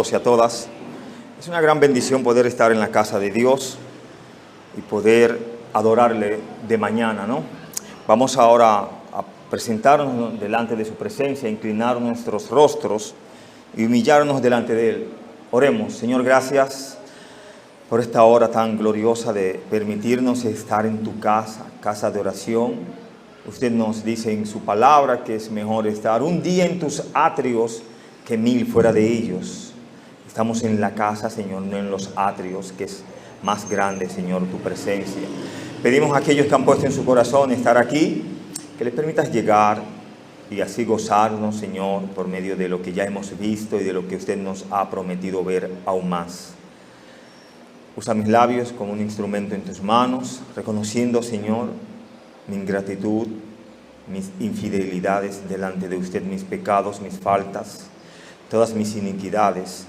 y a todas. Es una gran bendición poder estar en la casa de Dios y poder adorarle de mañana, ¿no? Vamos ahora a presentarnos delante de su presencia, inclinar nuestros rostros y humillarnos delante de Él. Oremos. Señor, gracias por esta hora tan gloriosa de permitirnos estar en tu casa, casa de oración. Usted nos dice en su palabra que es mejor estar un día en tus atrios que 1000 fuera de ellos. Estamos en la casa, Señor, no en los atrios, que es más grande, Señor, tu presencia. Pedimos a aquellos que han puesto en su corazón estar aquí, que les permitas llegar y así gozarnos, Señor, por medio de lo que ya hemos visto y de lo que usted nos ha prometido ver aún más. Usa mis labios como un instrumento en tus manos, reconociendo, Señor, mi ingratitud, mis infidelidades delante de usted, mis pecados, mis faltas, todas mis iniquidades.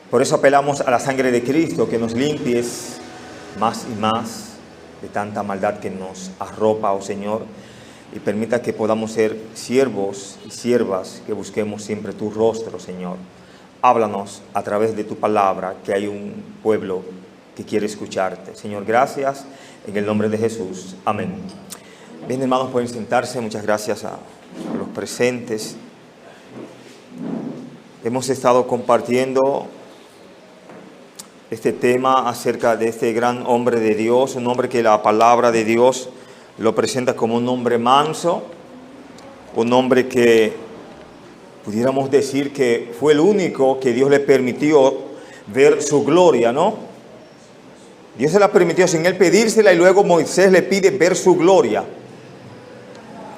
Por eso apelamos a la sangre de Cristo, que nos limpies más y más de tanta maldad que nos arropa, oh Señor, y permita que podamos ser siervos y siervas, que busquemos siempre tu rostro, Señor. Háblanos a través de tu palabra, que hay un pueblo que quiere escucharte. Señor, gracias, en el nombre de Jesús. Amén. Bien, hermanos, pueden sentarse. Muchas gracias a los presentes. Hemos estado compartiendo este tema acerca de este gran hombre de Dios, un hombre que la palabra de Dios lo presenta como un hombre manso, un hombre que pudiéramos decir que fue el único que Dios le permitió ver su gloria, ¿no? Dios se la permitió sin él pedírsela y luego Moisés le pide ver su gloria.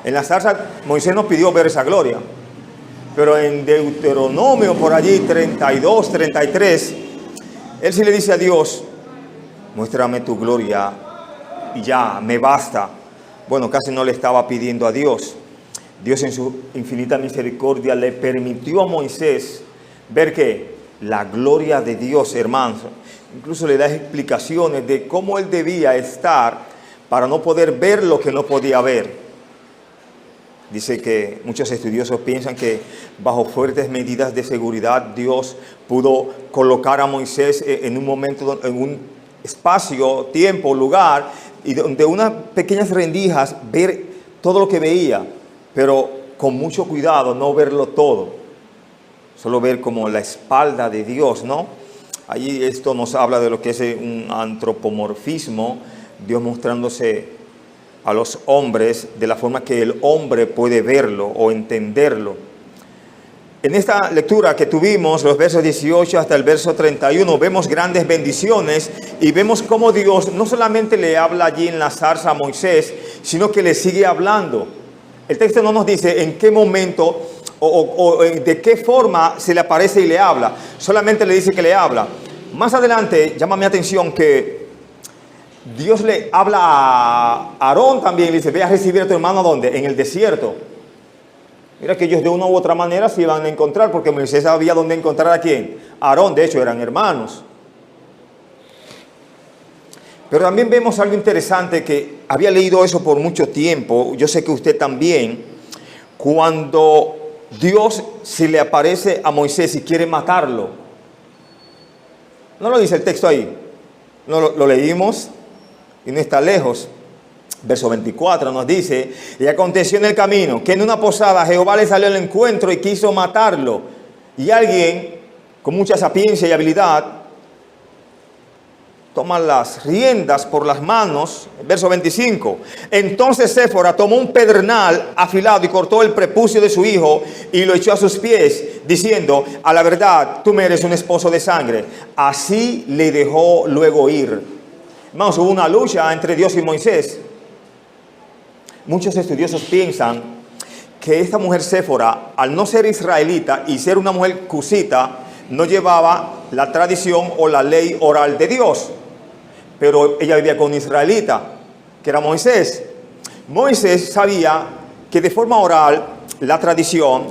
En la zarza Moisés nos pidió ver esa gloria, pero en Deuteronomio por allí 32, 33, él sí le dice a Dios, muéstrame tu gloria y ya, me basta. Bueno, casi no le estaba pidiendo a Dios. Dios en su infinita misericordia le permitió a Moisés ver que la gloria de Dios, hermanos, incluso le da explicaciones de cómo él debía estar para no poder ver lo que no podía ver. Dice que muchos estudiosos piensan que bajo fuertes medidas de seguridad Dios pudo colocar a Moisés en un momento, en un espacio, tiempo, lugar, y de unas pequeñas rendijas ver todo lo que veía, pero con mucho cuidado no verlo todo, solo ver como la espalda de Dios, ¿no? Allí esto nos habla de lo que es un antropomorfismo, Dios mostrándose a los hombres de la forma que el hombre puede verlo o entenderlo. En esta lectura que tuvimos, los versos 18 hasta el verso 31, vemos grandes bendiciones y vemos cómo Dios no solamente le habla allí en la zarza a Moisés, sino que le sigue hablando. El texto no nos dice en qué momento o de qué forma se le aparece y le habla, solamente le dice que le habla. Más adelante llama mi atención que Dios le habla a Aarón también y le dice, ve a recibir a tu hermano, ¿a dónde? En el desierto. Mira que ellos de una u otra manera se iban a encontrar, porque Moisés sabía dónde encontrar a quién. A Aarón, de hecho, eran hermanos. Pero también vemos algo interesante, que había leído eso por mucho tiempo, yo sé que usted también, cuando Dios se le aparece a Moisés y quiere matarlo. No lo dice el texto ahí, no lo leímos. Y no está lejos. Verso 24 nos dice, y aconteció en el camino que en una posada Jehová le salió al encuentro y quiso matarlo. Y alguien con mucha sapiencia y habilidad toma las riendas por las manos. Verso 25. Entonces Séfora tomó un pedernal afilado y cortó el prepucio de su hijo y lo echó a sus pies, diciendo, a la verdad, tú me eres un esposo de sangre. Así le dejó luego ir. Hermanos, hubo una lucha entre Dios y Moisés. Muchos estudiosos piensan que esta mujer Séfora, al no ser israelita y ser una mujer cusita, no llevaba la tradición o la ley oral de Dios. Pero ella vivía con un israelita, que era Moisés. Moisés sabía que de forma oral, la tradición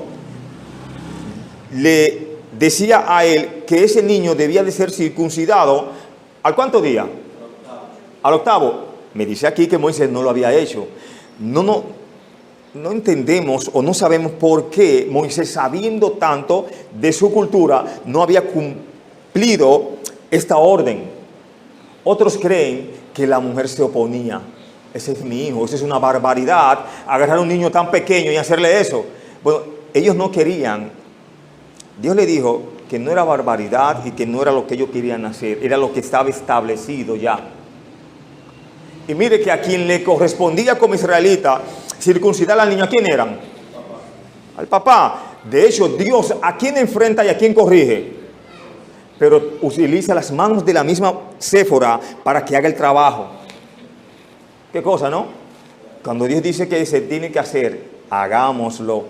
le decía a él que ese niño debía de ser circuncidado. ¿Al cuánto día? Al octavo. Me dice aquí que Moisés no lo había hecho. No no entendemos o no sabemos por qué Moisés, sabiendo tanto de su cultura, no había cumplido esta orden. Otros creen que la mujer se oponía. Ese es mi hijo, eso es una barbaridad, agarrar a un niño tan pequeño y hacerle eso. Bueno, ellos no querían. Dios le dijo que no era barbaridad y que no era lo que ellos querían hacer, era lo que estaba establecido ya. Y mire que a quien le correspondía como israelita circuncidar al niño, ¿a quién eran? Al papá. De hecho, Dios a quién enfrenta y a quién corrige, pero utiliza las manos de la misma Séfora para que haga el trabajo. ¿Qué cosa, no? Cuando Dios dice que se tiene que hacer, hagámoslo.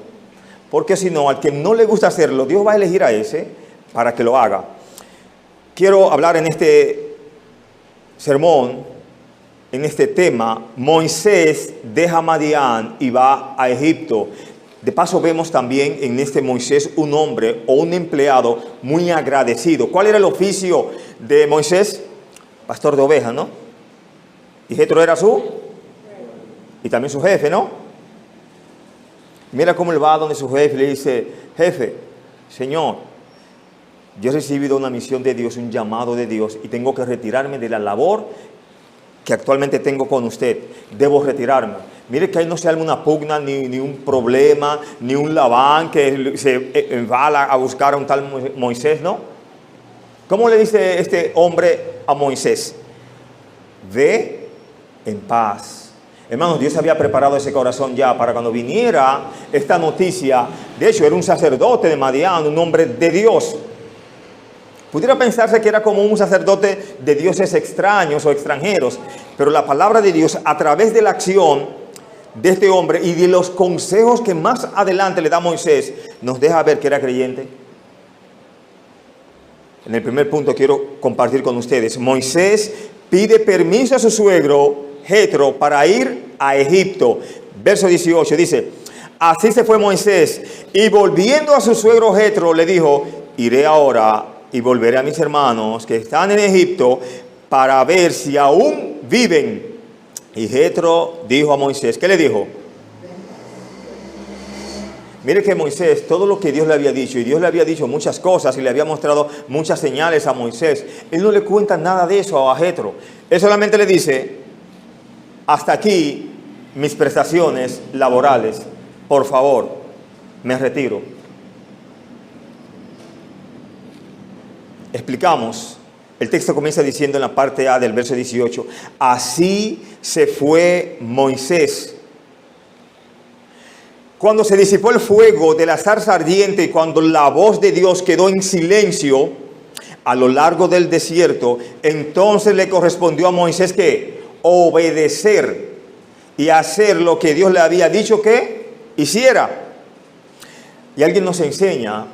Porque si no, al que no le gusta hacerlo, Dios va a elegir a ese para que lo haga. Quiero hablar en este sermón, en este tema. Moisés deja Madián y va a Egipto. De paso vemos también en este Moisés un hombre o un empleado muy agradecido. ¿Cuál era el oficio de Moisés? Pastor de ovejas, ¿no? Y Jetro era y también su jefe, ¿no? Mira cómo él va donde su jefe y le dice: jefe, Señor, yo he recibido una misión de Dios, un llamado de Dios, y tengo que retirarme de la labor que actualmente tengo con usted. Debo retirarme. Mire que ahí no se arma una pugna, ni un problema, ni un Labán que se va a buscar a un tal Moisés, ¿no? ¿Cómo le dice este hombre a Moisés? Ve en paz. Hermanos, Dios había preparado ese corazón ya para cuando viniera esta noticia. De hecho, era un sacerdote de Madián, un hombre de Dios. Pudiera pensarse que era como un sacerdote de dioses extraños o extranjeros, pero la palabra de Dios, a través de la acción de este hombre y de los consejos que más adelante le da Moisés, nos deja ver que era creyente. En el primer punto quiero compartir con ustedes. Moisés pide permiso a su suegro Jetro para ir a Egipto. Verso 18 dice: así se fue Moisés, y volviendo a su suegro Jetro le dijo: iré ahora y volveré a mis hermanos que están en Egipto para ver si aún viven. Y Jetro dijo a Moisés, ¿qué le dijo? Mire que Moisés, todo lo que Dios le había dicho, y Dios le había dicho muchas cosas y le había mostrado muchas señales a Moisés, él no le cuenta nada de eso a Jetro. Él solamente le dice: hasta aquí mis prestaciones laborales, por favor, me retiro. Explicamos. El texto comienza diciendo en la parte A del verso 18: así se fue Moisés. Cuando se disipó el fuego de la zarza ardiente y cuando la voz de Dios quedó en silencio a lo largo del desierto, entonces le correspondió a Moisés que obedecer y hacer lo que Dios le había dicho que hiciera. Y alguien nos enseña: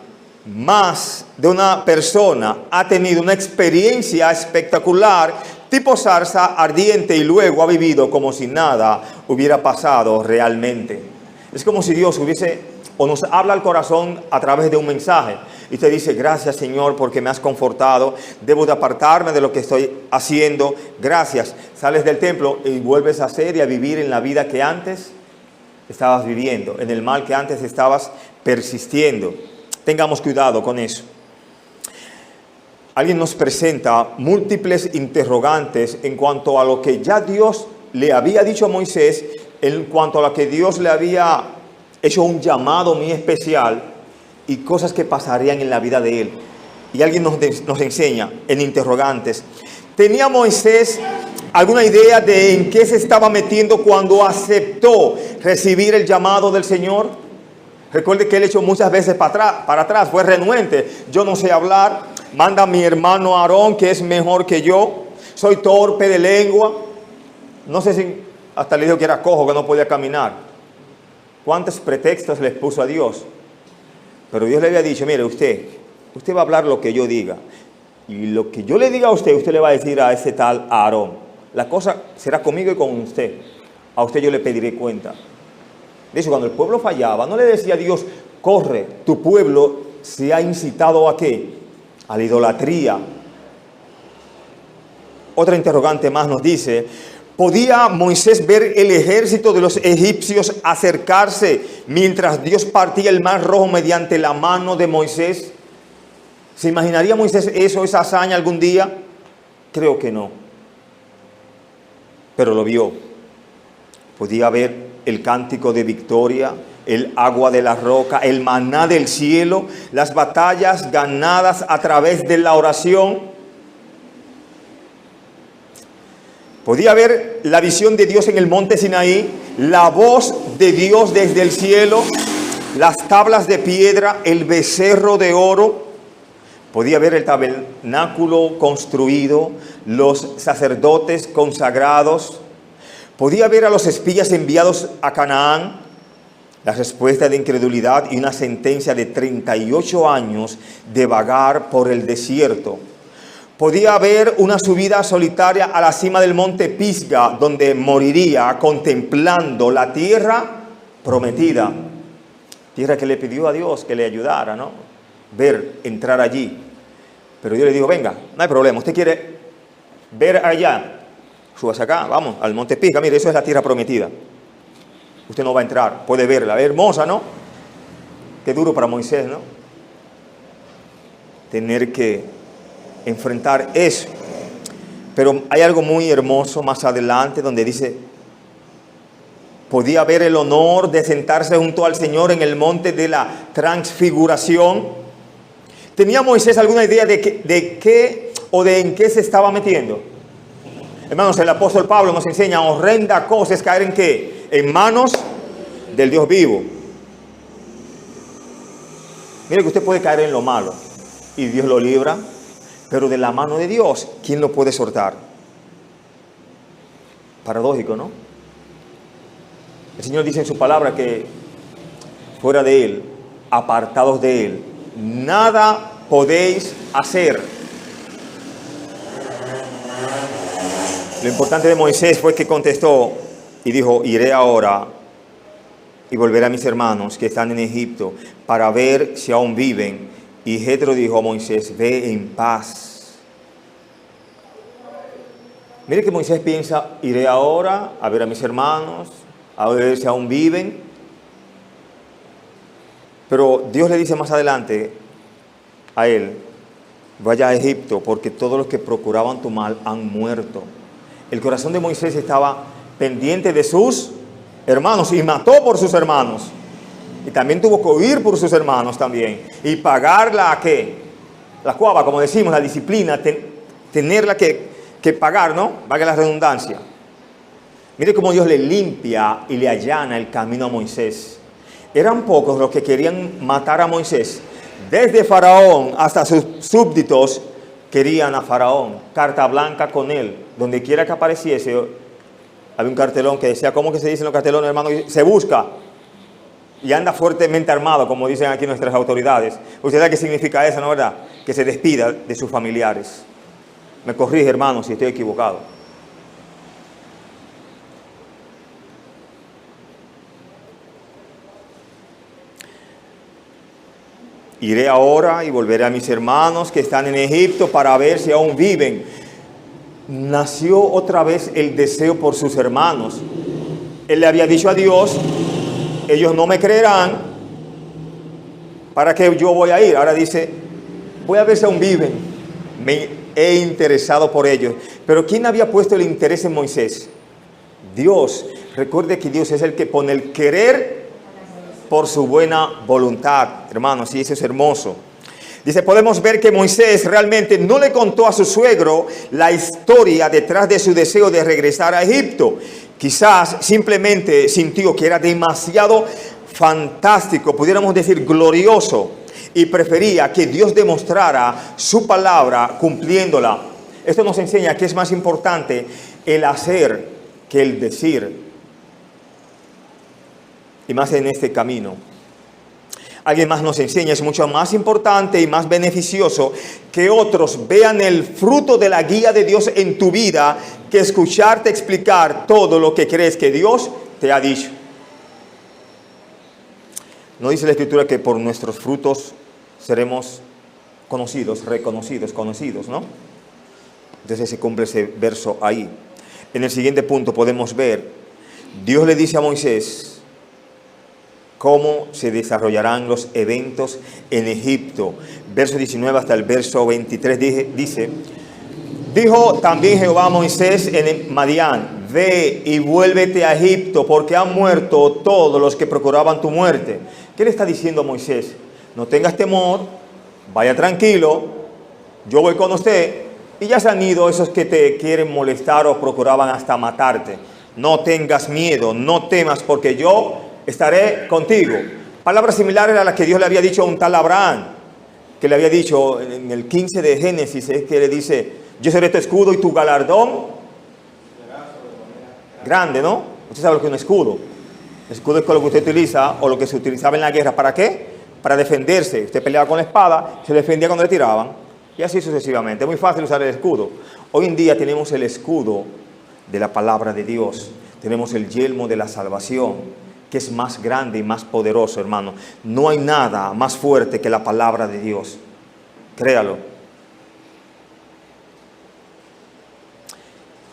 más de una persona ha tenido una experiencia espectacular tipo zarza ardiente y luego ha vivido como si nada hubiera pasado realmente. Es como si Dios hubiese o nos habla al corazón a través de un mensaje y te dice: gracias, Señor, porque me has confortado, debo de apartarme de lo que estoy haciendo, gracias. Sales del templo y vuelves a hacer y a vivir en la vida que antes estabas viviendo, en el mal que antes estabas persistiendo. Tengamos cuidado con eso. Alguien nos presenta múltiples interrogantes en cuanto a lo que ya Dios le había dicho a Moisés, en cuanto a lo que Dios le había hecho un llamado muy especial y cosas que pasarían en la vida de él. Y alguien nos enseña en interrogantes. ¿Tenía Moisés alguna idea de en qué se estaba metiendo cuando aceptó recibir el llamado del Señor? Recuerde que él echó muchas veces para atrás, fue renuente. Yo no sé hablar, manda a mi hermano Aarón que es mejor que yo, soy torpe de lengua. No sé si hasta le dijo que era cojo, que no podía caminar. ¿Cuántos pretextos les puso a Dios? Pero Dios le había dicho: mire, usted va a hablar lo que yo diga. Y lo que yo le diga a usted le va a decir a ese tal Aarón. La cosa será conmigo y con usted. A usted yo le pediré cuenta. De hecho, cuando el pueblo fallaba, no le decía a Dios: corre, tu pueblo se ha incitado ¿a qué? A la idolatría. Otra interrogante más nos dice: ¿Podía Moisés ver el ejército de los egipcios acercarse mientras Dios partía el mar rojo mediante la mano de Moisés? ¿Se imaginaría Moisés esa hazaña algún día? Creo que no. Pero lo vio. Podía ver el cántico de victoria, el agua de la roca, el maná del cielo, las batallas ganadas a través de la oración. Podía ver la visión de Dios en el monte Sinaí, la voz de Dios desde el cielo, las tablas de piedra, el becerro de oro. Podía ver el tabernáculo construido, los sacerdotes consagrados. Podía ver a los espías enviados a Canaán, la respuesta de incredulidad y una sentencia de 38 años de vagar por el desierto. Podía ver una subida solitaria a la cima del monte Pisga, donde moriría contemplando la tierra prometida. Tierra que le pidió a Dios que le ayudara, ¿no? Ver, entrar allí. Pero yo le digo, venga, no hay problema. ¿Usted quiere ver allá? Súbase acá, vamos, al monte Pisga. Mire, eso es la tierra prometida. Usted no va a entrar, puede verla. Hermosa, ¿no? Qué duro para Moisés, ¿no? Tener que enfrentar eso. Pero hay algo muy hermoso más adelante donde dice, podía ver el honor de sentarse junto al Señor en el monte de la transfiguración. ¿Tenía Moisés alguna idea de qué o de en qué se estaba metiendo? Hermanos, el apóstol Pablo nos enseña horrenda cosa es caer en qué, en manos del Dios vivo. Mire que usted puede caer en lo malo y Dios lo libra. Pero de la mano de Dios, ¿quién lo puede soltar? Paradójico, ¿no? El Señor dice en su palabra que fuera de Él, apartados de Él, nada podéis hacer. Lo importante de Moisés fue que contestó y dijo, iré ahora y volveré a mis hermanos que están en Egipto para ver si aún viven. Y Jetro dijo a Moisés, ve en paz. Mire que Moisés piensa, iré ahora a ver a mis hermanos, a ver si aún viven. Pero Dios le dice más adelante a él, vaya a Egipto porque todos los que procuraban tu mal han muerto. El corazón de Moisés estaba pendiente de sus hermanos y mató por sus hermanos. Y también tuvo que huir por sus hermanos también. Y pagar la cuava, como decimos, la disciplina, tenerla que pagar, ¿no? Valga la redundancia. Mire cómo Dios le limpia y le allana el camino a Moisés. Eran pocos los que querían matar a Moisés. Desde Faraón hasta sus súbditos querían a Faraón. Carta blanca con él. Donde quiera que apareciese, había un cartelón que decía, ¿cómo que se dicen los cartelones, hermano? Se busca. Y anda fuertemente armado, como dicen aquí nuestras autoridades. ¿Usted sabe qué significa eso, no verdad? Que se despida de sus familiares. Me corrige, hermano, si estoy equivocado. Iré ahora y volveré a mis hermanos que están en Egipto para ver si aún viven. Nació otra vez el deseo por sus hermanos. Él le había dicho a Dios, ellos no me creerán, ¿para qué yo voy a ir? Ahora dice, voy a ver si aún viven. Me he interesado por ellos. Pero ¿quién había puesto el interés en Moisés? Dios. Recuerde que Dios es el que pone el querer por su buena voluntad. Hermanos, y eso es hermoso. Dice, podemos ver que Moisés realmente no le contó a su suegro la historia detrás de su deseo de regresar a Egipto. Quizás simplemente sintió que era demasiado fantástico, pudiéramos decir glorioso, y prefería que Dios demostrara su palabra cumpliéndola. Esto nos enseña que es más importante el hacer que el decir, y más en este camino. Alguien más nos enseña, es mucho más importante y más beneficioso que otros vean el fruto de la guía de Dios en tu vida que escucharte explicar todo lo que crees que Dios te ha dicho. ¿No dice la Escritura que por nuestros frutos seremos conocidos, reconocidos, conocidos, no? Entonces se cumple ese verso ahí. en el siguiente punto podemos ver, Dios le dice a Moisés cómo se desarrollarán los eventos en Egipto. Verso 19 hasta el verso 23 dice, dijo también Jehová a Moisés en Madián, ve y vuélvete a Egipto, porque han muerto todos los que procuraban tu muerte. ¿Qué le está diciendo a Moisés? No tengas temor, vaya tranquilo, yo voy con usted. Y ya se han ido esos que te quieren molestar o procuraban hasta matarte. No tengas miedo, no temas, porque yo estaré contigo. Palabras similares a las que Dios le había dicho a un tal Abraham, que le había dicho en el 15 de Génesis, es que le dice, yo seré tu escudo y tu galardón grande, ¿no? Usted sabe lo que es un escudo. El escudo es lo que usted utiliza o lo que se utilizaba en la guerra. ¿Para qué? Para defenderse. Usted peleaba con la espada, se defendía cuando le tiraban. Y así sucesivamente. Es muy fácil usar el escudo. Hoy en día tenemos el escudo de la palabra de Dios. Tenemos el yelmo de la salvación, que es más grande y más poderoso, hermano. No hay nada más fuerte que la palabra de Dios. Créalo.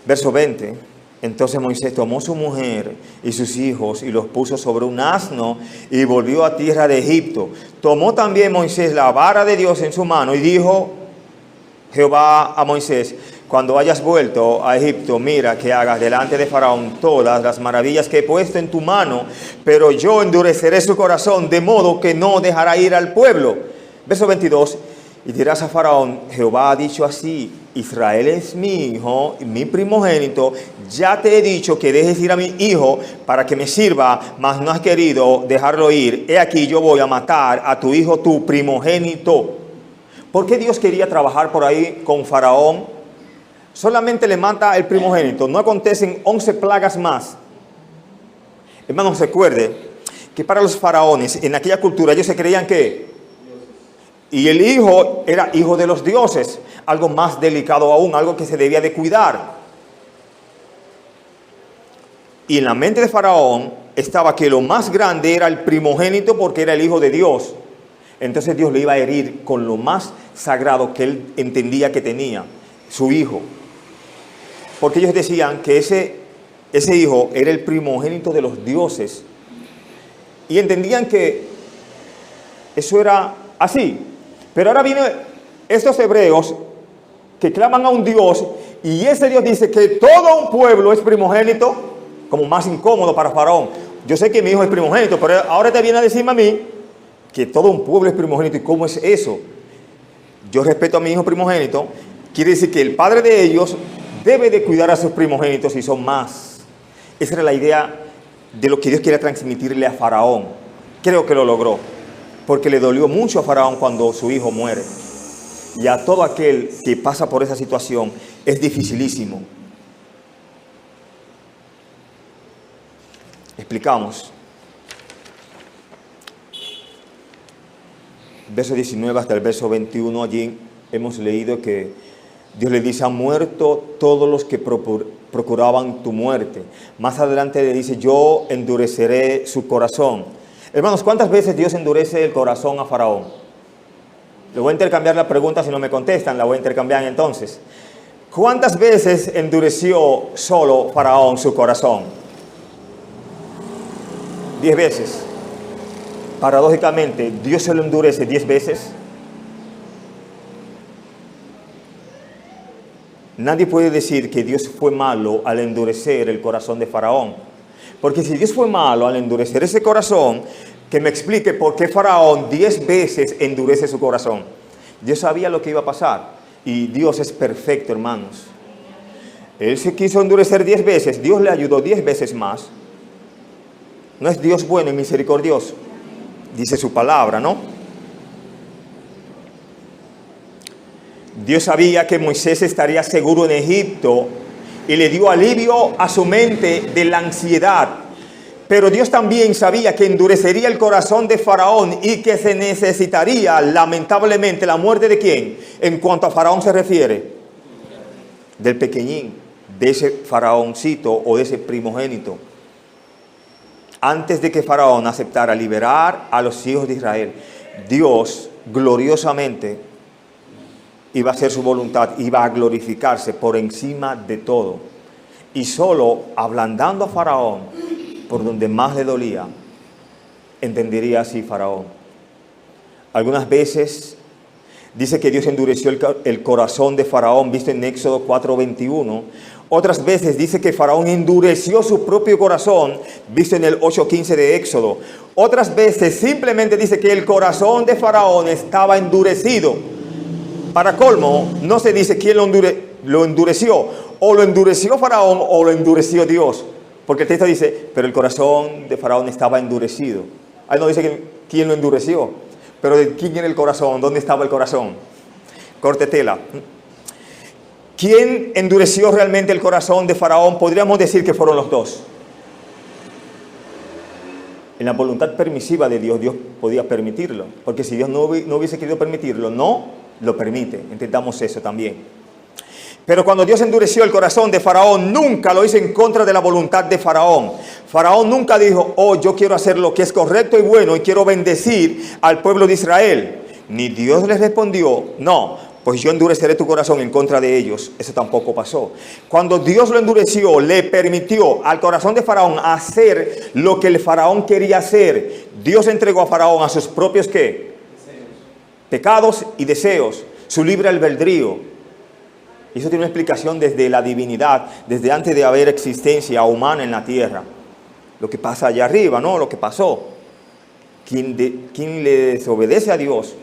Verso 20. Entonces Moisés tomó su mujer y sus hijos y los puso sobre un asno y volvió a tierra de Egipto. Tomó también Moisés la vara de Dios en su mano y dijo Jehová a Moisés, cuando hayas vuelto a Egipto, mira que hagas delante de Faraón todas las maravillas que he puesto en tu mano, pero yo endureceré su corazón de modo que no dejará ir al pueblo. Verso 22, y dirás a Faraón, Jehová ha dicho así, Israel es mi hijo, mi primogénito, ya te he dicho que dejes ir a mi hijo para que me sirva, mas no has querido dejarlo ir. He aquí yo voy a matar a tu hijo, tu primogénito. ¿Por qué Dios quería trabajar por ahí con Faraón? Solamente le mata el primogénito, no acontecen 11 plagas más. Hermanos, recuerde que para los faraones en aquella cultura ellos se creían que y el hijo era hijo de los dioses, algo más delicado aún, algo que se debía de cuidar. Y en la mente de Faraón estaba que lo más grande era el primogénito porque era el hijo de Dios. Entonces Dios le iba a herir con lo más sagrado que él entendía que tenía, su hijo. Porque ellos decían que ese hijo era el primogénito de los dioses. Y entendían que eso era así. Pero ahora vienen estos hebreos que claman a un Dios y ese Dios dice que todo un pueblo es primogénito, como más incómodo para Faraón. Yo sé que mi hijo es primogénito, pero ahora te viene a decirme a mí que todo un pueblo es primogénito. ¿Y cómo es eso? Yo respeto a mi hijo primogénito. Quiere decir que el padre de ellos debe de cuidar a sus primogénitos y son más. Esa era la idea de lo que Dios quería transmitirle a Faraón. Creo que lo logró, porque le dolió mucho a Faraón cuando su hijo muere. Y a todo aquel que pasa por esa situación es dificilísimo. Explicamos. Verso 19 hasta el verso 21, allí hemos leído que Dios le dice, han muerto todos los que procuraban tu muerte. Más adelante le dice, yo endureceré su corazón. Hermanos, ¿cuántas veces Dios endurece el corazón a Faraón? Le voy a intercambiar la pregunta, si no me contestan, la voy a intercambiar entonces. ¿Cuántas veces endureció solo Faraón su corazón? 10 veces. Paradójicamente, Dios se lo endurece 10 veces. Nadie puede decir que Dios fue malo al endurecer el corazón de Faraón. Porque si Dios fue malo al endurecer ese corazón, que me explique por qué Faraón 10 veces endurece su corazón. Dios sabía lo que iba a pasar. Y Dios es perfecto, hermanos. Él se quiso endurecer 10 veces. Dios le ayudó 10 veces más. ¿No es Dios bueno y misericordioso? Dice su palabra, ¿no? Dios sabía que Moisés estaría seguro en Egipto y le dio alivio a su mente de la ansiedad. Pero Dios también sabía que endurecería el corazón de Faraón y que se necesitaría lamentablemente la muerte de ¿quién? En cuanto a Faraón se refiere, del pequeñín, de ese faraoncito o de ese primogénito. Antes de que Faraón aceptara liberar a los hijos de Israel, Dios gloriosamente iba a hacer su voluntad, iba a glorificarse por encima de todo. y solo ablandando a Faraón por donde más le dolía, entendería así Faraón. Algunas veces dice que Dios endureció el corazón de Faraón, visto en Éxodo 4:21. Otras veces dice que Faraón endureció su propio corazón, visto en el 8:15 de Éxodo. Otras veces simplemente dice que el corazón de Faraón estaba endurecido. Para colmo, no se dice quién lo endureció. O lo endureció Faraón o lo endureció Dios. Porque el texto dice, pero el corazón de Faraón estaba endurecido. Ahí no dice quién lo endureció. Pero ¿de quién era el corazón? ¿Dónde estaba el corazón? Corte tela. ¿Quién endureció realmente el corazón de Faraón? Podríamos decir que fueron los dos. En la voluntad permisiva de Dios, Dios podía permitirlo. Porque si Dios no hubiese querido permitirlo, no lo permite. Entendamos eso también. Pero cuando Dios endureció el corazón de Faraón, nunca lo hizo en contra de la voluntad de Faraón. Faraón nunca dijo, oh, yo quiero hacer lo que es correcto y bueno y quiero bendecir al pueblo de Israel. Ni Dios les respondió, no, pues yo endureceré tu corazón en contra de ellos. Eso tampoco pasó. Cuando Dios lo endureció, le permitió al corazón de Faraón hacer lo que el Faraón quería hacer. Dios entregó a Faraón a sus propios, ¿qué? Pecados y deseos, su libre albedrío. Y eso tiene una explicación desde la divinidad, desde antes de haber existencia humana en la tierra. Lo que pasa allá arriba, ¿no? Lo que pasó. ¿Quién le desobedece a Dios?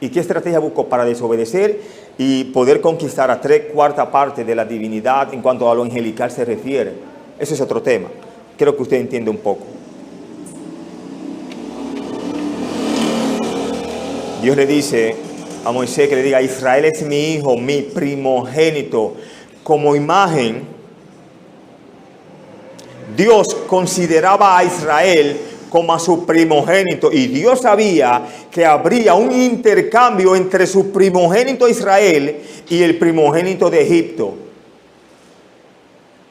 ¿Y qué estrategia buscó para desobedecer y poder conquistar a 3/4 partes de la divinidad en cuanto a lo angelical se refiere? Ese es otro tema. Creo que usted entiende un poco. Dios le dice a Moisés que le diga, Israel es mi hijo, mi primogénito. Como imagen, Dios consideraba a Israel como a su primogénito. Y Dios sabía que habría un intercambio entre su primogénito Israel y el primogénito de Egipto.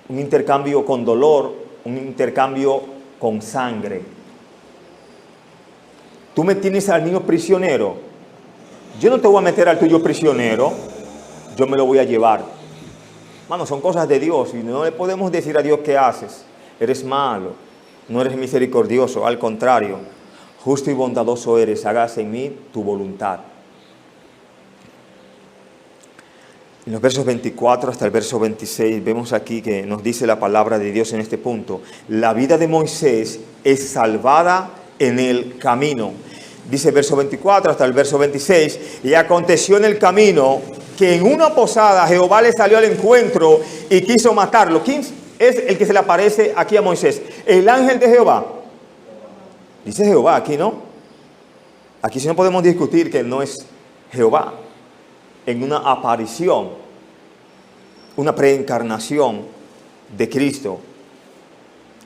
Un intercambio con dolor, un intercambio con sangre. Tú me tienes al niño prisionero. Yo no te voy a meter al tuyo prisionero, yo me lo voy a llevar. Mano, son cosas de Dios y no le podemos decir a Dios qué haces. Eres malo, no eres misericordioso, al contrario, justo y bondadoso eres, hágase en mí tu voluntad. En los versos 24 hasta el verso 26 vemos aquí que nos dice la palabra de Dios en este punto. La vida de Moisés es salvada en el camino. Dice el verso 24 hasta el verso 26, y aconteció en el camino que en una posada Jehová le salió al encuentro y quiso matarlo. ¿Quién es el que se le aparece aquí a Moisés? El ángel de Jehová. Dice Jehová aquí, ¿no? Aquí sí no podemos discutir que no es Jehová. En una aparición, una preencarnación de Cristo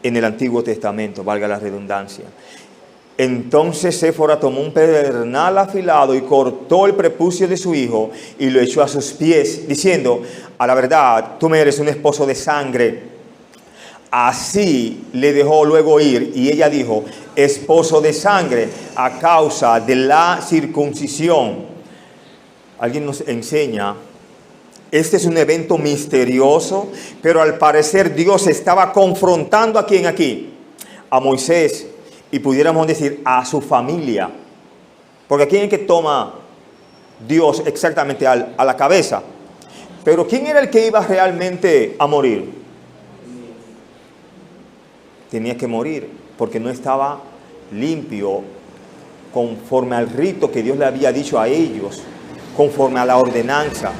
en el Antiguo Testamento, valga la redundancia. Entonces Séfora tomó un pedernal afilado y cortó el prepucio de su hijo y lo echó a sus pies, diciendo, a la verdad, tú me eres un esposo de sangre. Así le dejó luego ir y ella dijo, esposo de sangre, a causa de la circuncisión. Alguien nos enseña, este es un evento misterioso, pero al parecer Dios estaba confrontando a quién aquí, a Moisés. Y pudiéramos decir a su familia. Porque ¿quién es que toma Dios exactamente a la cabeza? Pero ¿quién era el que iba realmente a morir? Tenía que morir porque no estaba limpio conforme al rito que Dios le había dicho a ellos, conforme a la ordenanza.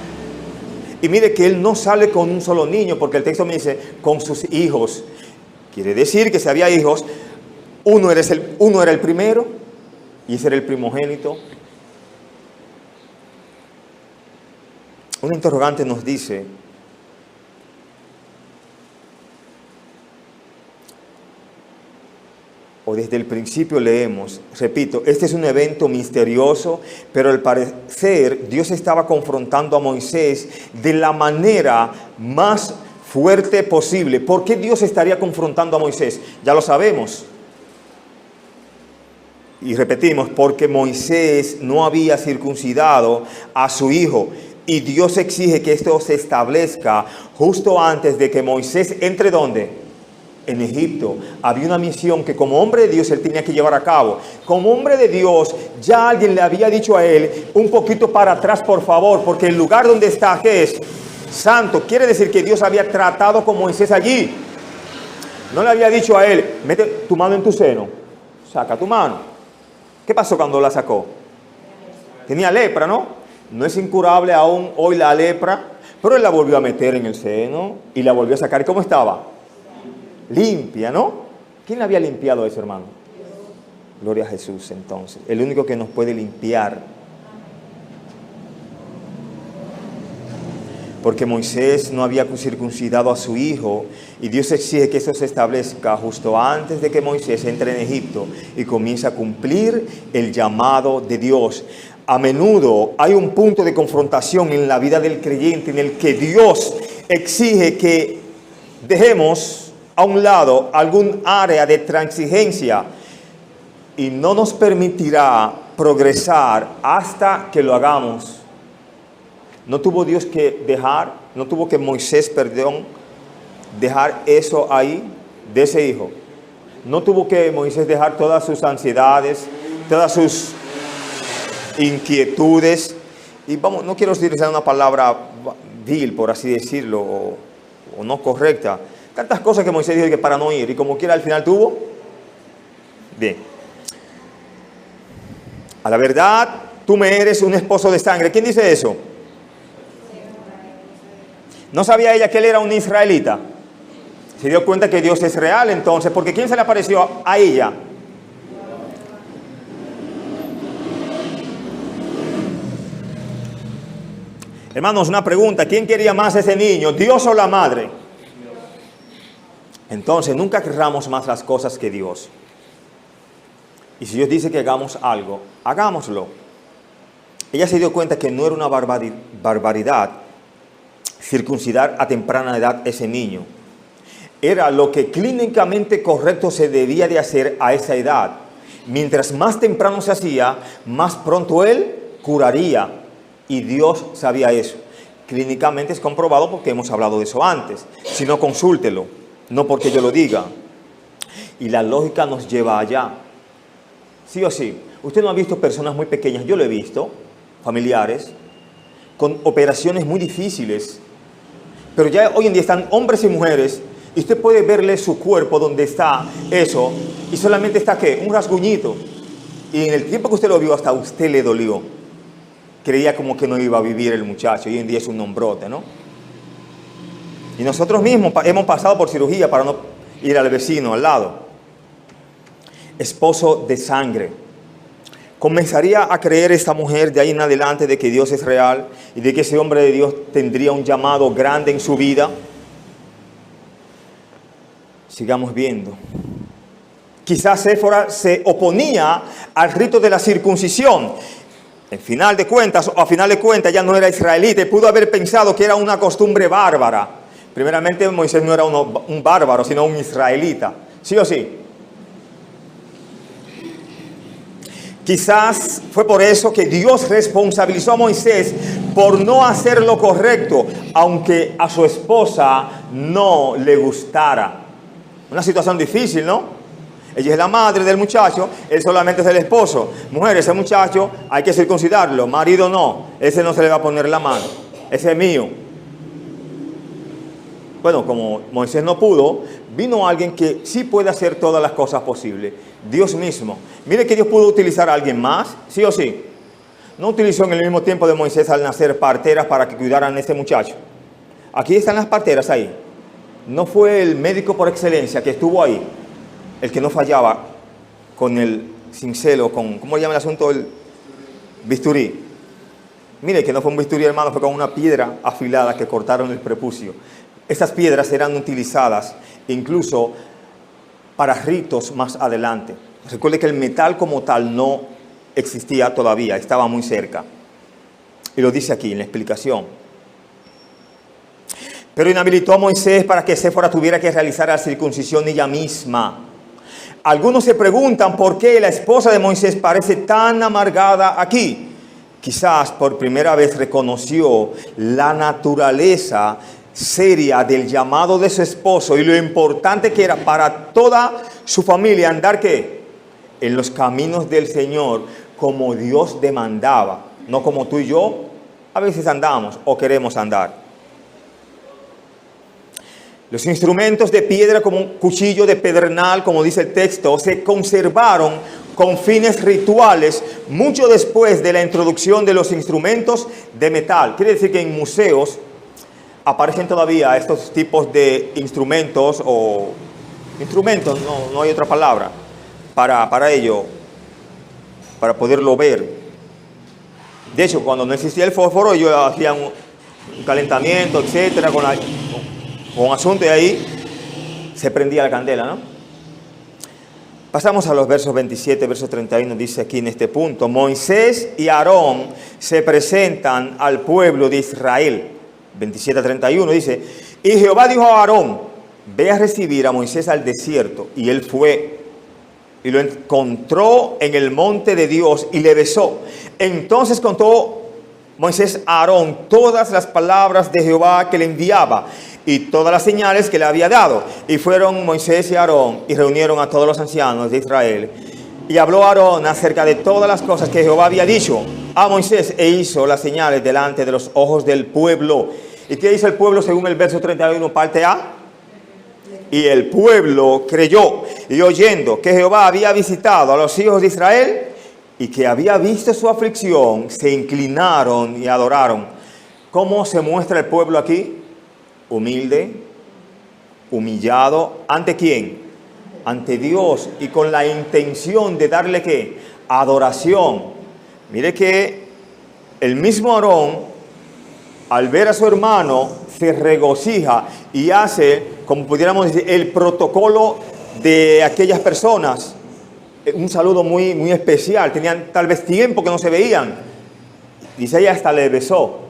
Y mire que él no sale con un solo niño, porque el texto me dice con sus hijos. Quiere decir que si había hijos, uno era el primero y ese era el primogénito. Un interrogante nos dice, o desde el principio leemos, repito, este es un evento misterioso, pero al parecer Dios estaba confrontando a Moisés de la manera más fuerte posible. ¿Por qué Dios estaría confrontando a Moisés? Ya lo sabemos. Y repetimos, porque Moisés no había circuncidado a su hijo. Y Dios exige que esto se establezca justo antes de que Moisés entre ¿dónde? En Egipto. Había una misión que como hombre de Dios él tenía que llevar a cabo. Como hombre de Dios ya alguien le había dicho a él, un poquito para atrás por favor, porque el lugar donde está, ¿qué es? Santo. Quiere decir que Dios había tratado con Moisés allí. No le había dicho a él, mete tu mano en tu seno, saca tu mano. ¿Qué pasó cuando la sacó? Tenía lepra, ¿no? No es incurable aún hoy la lepra, pero él la volvió a meter en el seno y la volvió a sacar. ¿Y cómo estaba? Limpia, ¿no? ¿Quién le había limpiado eso, hermano? Gloria a Jesús, entonces. El único que nos puede limpiar. Porque Moisés no había circuncidado a su hijo y Dios exige que eso se establezca justo antes de que Moisés entre en Egipto y comience a cumplir el llamado de Dios. A menudo hay un punto de confrontación en la vida del creyente en el que Dios exige que dejemos a un lado algún área de transigencia y no nos permitirá progresar hasta que lo hagamos. No tuvo Dios que dejar, no tuvo que Moisés, dejar eso ahí de ese hijo. No tuvo que Moisés dejar todas sus ansiedades, todas sus inquietudes. Y vamos, no quiero utilizar una palabra vil, por así decirlo, o no correcta. Tantas cosas que Moisés dijo que para no ir, y como quiera al final tuvo. Bien. A la verdad, tú me eres un esposo de sangre. ¿Quién dice eso? ¿No sabía ella que él era un israelita? Se dio cuenta que Dios es real entonces, porque ¿quién se le apareció a ella? Hermanos, una pregunta, ¿quién quería más a ese niño, Dios o la madre? Entonces, nunca querramos más las cosas que Dios. Y si Dios dice que hagamos algo, hagámoslo. Ella se dio cuenta que no era una barbaridad circuncidar a temprana edad ese niño. Era lo que clínicamente correcto se debía de hacer a esa edad. Mientras más temprano se hacía, más pronto él curaría. Y Dios sabía eso. Clínicamente es comprobado porque hemos hablado de eso antes. Si no, consúltelo. No porque yo lo diga. Y la lógica nos lleva allá. Sí o sí. Usted no ha visto personas muy pequeñas. Yo lo he visto. Familiares. Con operaciones muy difíciles. Pero ya hoy en día están hombres y mujeres y usted puede verle su cuerpo donde está eso y solamente está ¿qué? Un rasguñito. Y en el tiempo que usted lo vio hasta a usted le dolió. Creía como que no iba a vivir el muchacho y hoy en día es un hombrote, ¿no? Y nosotros mismos hemos pasado por cirugía para no ir al vecino al lado. Esposo de sangre. Comenzaría a creer esta mujer de ahí en adelante de que Dios es real y de que ese hombre de Dios tendría un llamado grande en su vida. Sigamos viendo. Quizás Séfora se oponía al rito de la circuncisión. A final de cuentas ya no era israelita y pudo haber pensado que era una costumbre bárbara. Primeramente Moisés no era un bárbaro, sino un israelita. ¿Sí o sí? Quizás fue por eso que Dios responsabilizó a Moisés por no hacer lo correcto, aunque a su esposa no le gustara. Una situación difícil, ¿no? Ella es la madre del muchacho, él solamente es el esposo. Mujer, ese muchacho hay que circuncidarlo, marido no, ese no se le va a poner la mano, ese es mío. Bueno, como Moisés no pudo, vino alguien que sí puede hacer todas las cosas posibles. Dios mismo. Mire que Dios pudo utilizar a alguien más, sí o sí. No utilizó en el mismo tiempo de Moisés al nacer parteras para que cuidaran a ese muchacho. Aquí están las parteras ahí. No fue el médico por excelencia que estuvo ahí, el que no fallaba con el cincelo, con, ¿cómo llama el asunto? El bisturí. Mire que no fue un bisturí, hermano, fue con una piedra afilada que cortaron el prepucio. Estas piedras eran utilizadas incluso para ritos más adelante. Recuerde que el metal como tal no existía todavía, estaba muy cerca. Y lo dice aquí en la explicación. Pero inhabilitó a Moisés para que Séfora tuviera que realizar la circuncisión ella misma. Algunos se preguntan por qué la esposa de Moisés parece tan amargada aquí. quizás por primera vez reconoció la naturaleza seria del llamado de su esposo y lo importante que era para toda su familia andar ¿qué? En los caminos del Señor como Dios demandaba, no como tú y yo a veces andamos o queremos andar. Los instrumentos de piedra como un cuchillo de pedernal, como dice el texto, se conservaron con fines rituales mucho después de la introducción de los instrumentos de metal. Quiere decir que en museos aparecen todavía estos tipos de instrumentos o instrumentos, no hay otra palabra para ello, para poderlo ver. De hecho, cuando no existía el fósforo, ellos hacían un calentamiento, etcétera, con asunto y ahí se prendía la candela, ¿no? Pasamos a los versos 27, verso 31, dice aquí en este punto: Moisés y Aarón se presentan al pueblo de Israel. 27 a 31 dice: y Jehová dijo a Aarón: ve a recibir a Moisés al desierto. Y él fue y lo encontró en el monte de Dios y le besó. Entonces contó Moisés a Aarón todas las palabras de Jehová que le enviaba y todas las señales que le había dado. Y fueron Moisés y Aarón y reunieron a todos los ancianos de Israel. Y habló Aarón acerca de todas las cosas que Jehová había dicho a Moisés e hizo las señales delante de los ojos del pueblo. ¿Y qué hizo el pueblo según el verso 31, parte A? Y el pueblo creyó, y oyendo que Jehová había visitado a los hijos de Israel y que había visto su aflicción, se inclinaron y adoraron. ¿Cómo se muestra el pueblo aquí? Humilde, humillado. ¿Ante quién? Ante Dios, y con la intención de darle ¿qué? Adoración. Mire que el mismo Aarón, al ver a su hermano, se regocija y hace, como pudiéramos decir, el protocolo de aquellas personas. Un saludo muy, muy especial. Tenían tal vez tiempo que no se veían. Dice ella, hasta le besó.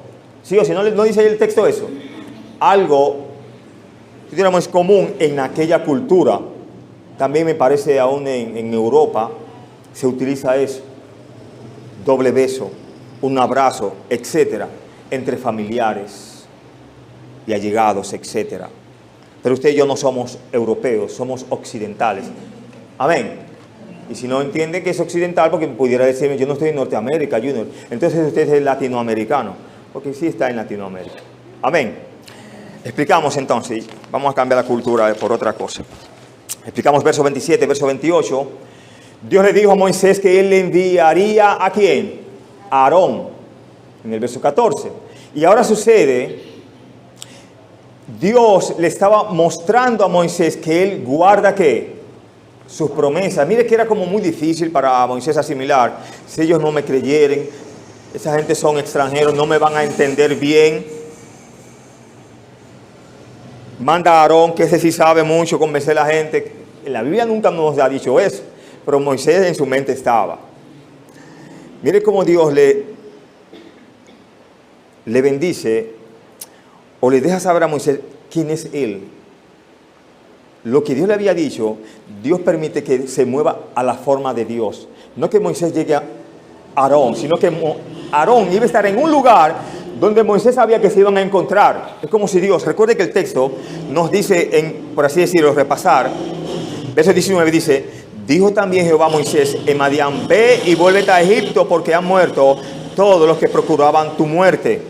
¿Sí o sí? ¿No dice ahí el texto eso? Algo, pudiéramos, común en aquella cultura. También me parece aún en Europa se utiliza eso. Doble beso, un abrazo, etcétera, entre familiares y allegados, etcétera. Pero usted y yo no somos europeos, somos occidentales. Amén. Y si no entiende que es occidental, porque pudiera decirme, yo no estoy en Norteamérica, Junior, entonces usted es latinoamericano, porque sí está en Latinoamérica. Amén. Explicamos entonces, vamos a cambiar la cultura por otra cosa. Explicamos verso 27, verso 28. Dios le dijo a Moisés que él le enviaría ¿a quién? A Aarón, en el verso 14. Y ahora sucede, Dios le estaba mostrando a Moisés que él guarda ¿qué? Sus promesas. Mire que era como muy difícil para Moisés asimilar. Si ellos no me creyeren, esa gente son extranjeros, no me van a entender bien. Manda a Aarón, que ese sí sabe mucho, convencer a la gente. En la Biblia nunca nos ha dicho eso, pero Moisés en su mente estaba. Mire cómo Dios le bendice o le deja saber a Moisés quién es él. Lo que Dios le había dicho, Dios permite que se mueva a la forma de Dios. No que Moisés llegue a Aarón, sino que Aarón iba a estar en un lugar donde Moisés sabía que se iban a encontrar. Es como si Dios, recuerde que el texto nos dice, por así decirlo, repasar, verso 19 dice: dijo también Jehová a Moisés en Madián: ve y vuélvete a Egipto, porque han muerto todos los que procuraban tu muerte.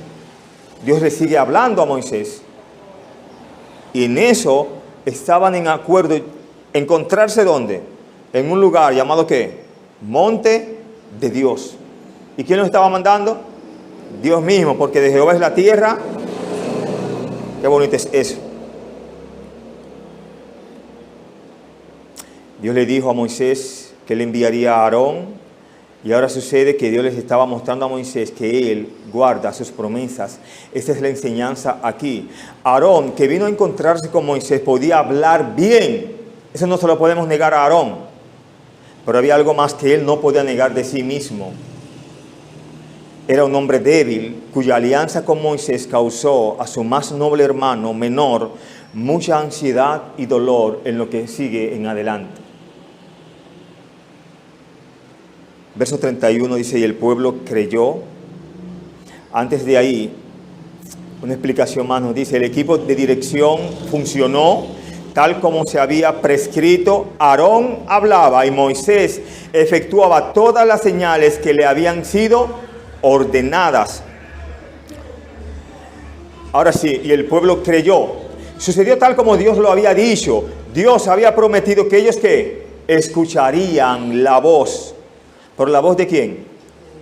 Dios le sigue hablando a Moisés. Y en eso estaban en acuerdo, encontrarse ¿dónde? En un lugar llamado ¿qué? Monte de Dios. ¿Y quién los estaba mandando? Dios mismo, porque de Jehová es la tierra. Qué bonito es eso. Dios le dijo a Moisés que le enviaría a Aarón, y ahora sucede que Dios les estaba mostrando a Moisés que él guarda sus promesas. Esta es la enseñanza aquí. Aarón, que vino a encontrarse con Moisés, podía hablar bien. Eso no se lo podemos negar a Aarón. Pero había algo más que él no podía negar de sí mismo. Era un hombre débil, cuya alianza con Moisés causó a su más noble hermano menor mucha ansiedad y dolor en lo que sigue en adelante. Verso 31 dice: y el pueblo creyó, Antes de ahí, una explicación más nos dice, el equipo de dirección funcionó tal como se había prescrito. Aarón hablaba y Moisés efectuaba todas las señales que le habían sido ordenadas. Ahora sí, y el pueblo creyó. Sucedió tal como Dios lo había dicho. Dios había prometido que ellos ¿qué? Escucharían la voz. ¿Por la voz de quién?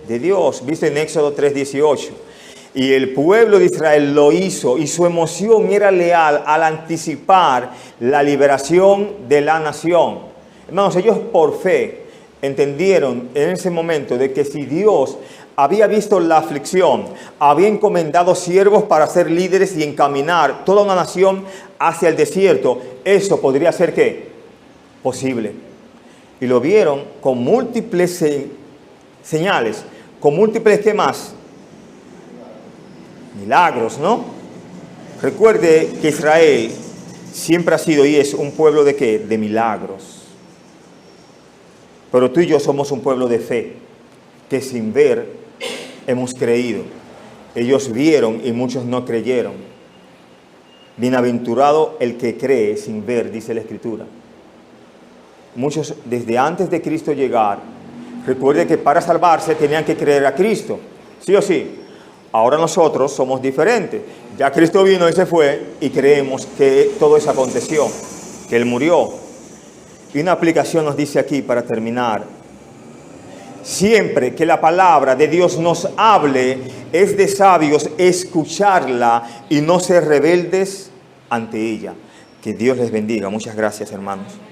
De Dios. Viste en Éxodo 3:18. Y el pueblo de Israel lo hizo y su emoción era leal al anticipar la liberación de la nación. Hermanos, ellos por fe entendieron en ese momento de que si Dios había visto la aflicción, había encomendado siervos para ser líderes y encaminar toda una nación hacia el desierto, eso podría ser ¿qué? Posible. Y lo vieron con múltiples señales, con múltiples ¿qué más? Milagros, ¿no? Recuerde que Israel siempre ha sido y es un pueblo de ¿qué? De milagros. Pero tú y yo somos un pueblo de fe, que sin ver hemos creído. Ellos vieron y muchos no creyeron. Bienaventurado el que cree sin ver, dice la Escritura. Muchos desde antes de Cristo llegar, recuerde que para salvarse tenían que creer a Cristo, ¿sí o sí? Ahora nosotros somos diferentes. Ya Cristo vino y se fue y creemos que todo eso aconteció, que Él murió. Y una aplicación nos dice aquí para terminar. Siempre que la palabra de Dios nos hable, es de sabios escucharla y no ser rebeldes ante ella. Que Dios les bendiga. Muchas gracias, hermanos.